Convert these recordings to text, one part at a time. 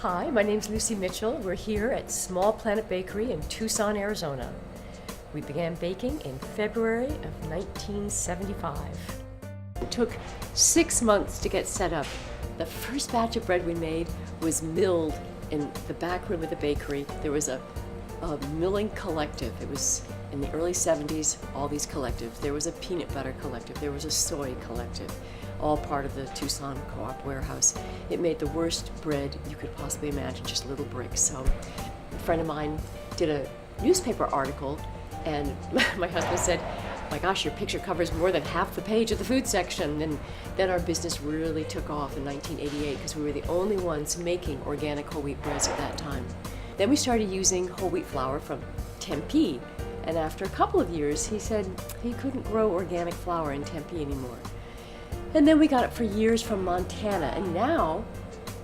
Hi, my name's Lucy Mitchell. We're here at Small Planet Bakery in Tucson, Arizona. We began baking in February of 1975. It took 6 months to get set up. The first batch of bread we made was milled in the back room of the bakery. There was a milling collective. It was in the early 70s, all these collectives. There was a peanut butter collective. There was a soy collective, all part of the Tucson Co-op warehouse. It made the worst bread you could possibly imagine, just little bricks. So a friend of mine did a newspaper article, and my husband said, my gosh, your picture covers more than half the page of the food section. And then our business really took off in 1988 because we were the only ones making organic whole wheat breads at that time. Then we started using whole wheat flour from Tempe, and after a couple of years he said he couldn't grow organic flour in Tempe anymore. And then we got it for years from Montana, and now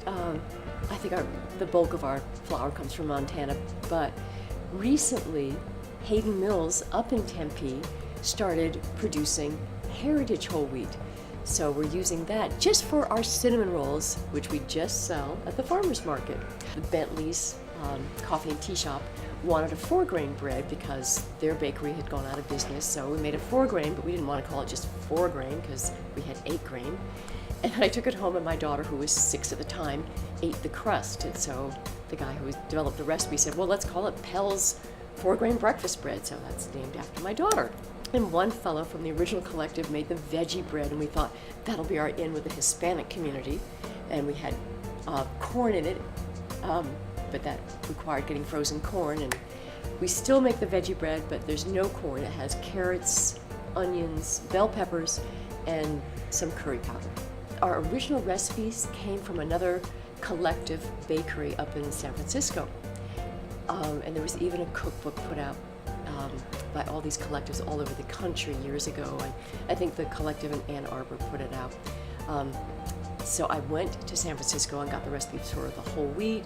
I think the bulk of our flour comes from Montana, but recently Hayden Mills up in Tempe started producing heritage whole wheat. So we're using that just for our cinnamon rolls, which we just sell at the farmer's market. The Bentley's coffee and tea shop wanted a 4-grain bread because their bakery had gone out of business, so we made a 4-grain, but we didn't want to call it just 4-grain because we had 8-grain. And I took it home, and my daughter, who was 6 at the time, ate the crust. And so the guy who developed the recipe said, well, let's call it Pell's 4-grain breakfast bread. So that's named after my daughter. And one fellow from the original collective made the veggie bread, and we thought that'll be our in with the Hispanic community. And we had corn in it, but that required getting frozen corn. And we still make the veggie bread, but there's no corn. It has carrots, onions, bell peppers, and some curry powder. Our original recipes came from another collective bakery up in San Francisco. And there was even a cookbook put out by all these collectives all over the country years ago. And I think the collective in Ann Arbor put it out. So I went to San Francisco and got the recipes for the whole wheat,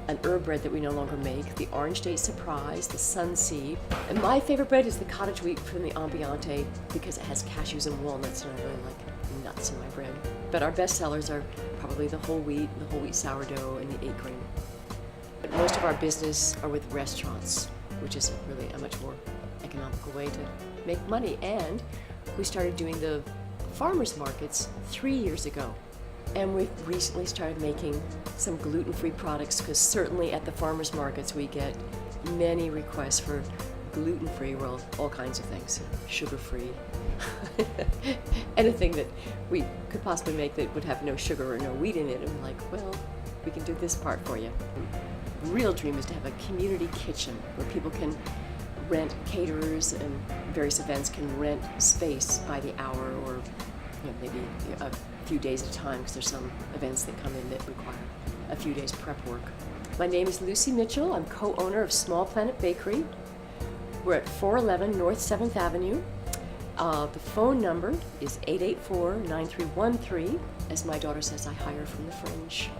an herb bread that we no longer make, the Orange Date Surprise, the Sunseed. And my favorite bread is the cottage wheat from the Ambiente because it has cashews and walnuts, and I really like nuts in my bread. But our best sellers are probably the whole wheat sourdough, and the 8-grain. But most of our business are with restaurants, which is really a much more economical way to make money. And we started doing the farmers markets 3 years ago. And we've recently started making some gluten-free products because certainly at the farmers markets we get many requests for gluten-free, well, all kinds of things, sugar-free, anything that we could possibly make that would have no sugar or no wheat in it. And we're like, well, we can do this part for you. The real dream is to have a community kitchen where people can rent, caterers and various events can rent space by the hour, or maybe a few days at a time, because there's some events that come in that require a few days prep work. My name is Lucy Mitchell. I'm co-owner of Small Planet Bakery. We're at 411 North 7th Avenue. The phone number is 884-9313. As my daughter says, I hire from the fringe.